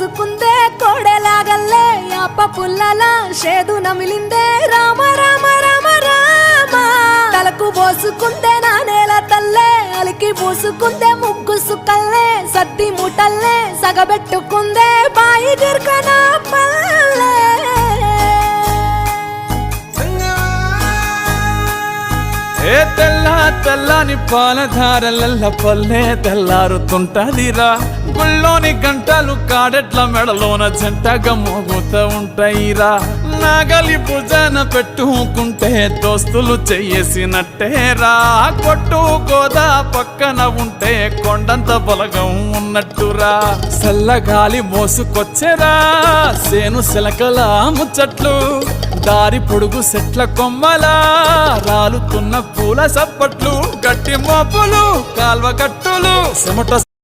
పోసుకుందే కోడెలాగల్లే యాప పుల్లలా షేదు నమిలిందే రామ రామ రామ రామ తలకు పోసుకుందే నా నేల తల్లే అలికి పూసుకుందే ముగ్గు సుక్కల్లే సద్ది ముటల్లే సగబెట్టుకుందే బాయి గిర్కన పల్లె ఏ తెల్ల తెల్లని పాలధారలల్ల పల్లె తెల్లారుతుంటదిరా గుళ్ళోని గంటలు కాడెట్ల మెడలోన జంటగా మోగుతూ ఉంటాయిరా నాగలి భుజాన పెట్టుకుంటే దోస్తులు చెయ్యేసినట్టేరా కొట్టు గోదా పక్కన ఉంటే కొండంత బలగం ఉన్నట్టురా చల్లగాలి మోసుకొచ్చెరా సేను శిలకల ముచ్చట్లు దారి పొడుగు సెట్ల కొమ్మలా రాలుతున్న పూల సప్పట్లు గట్టి మోపులు కాల్వ కట్టులు చెమట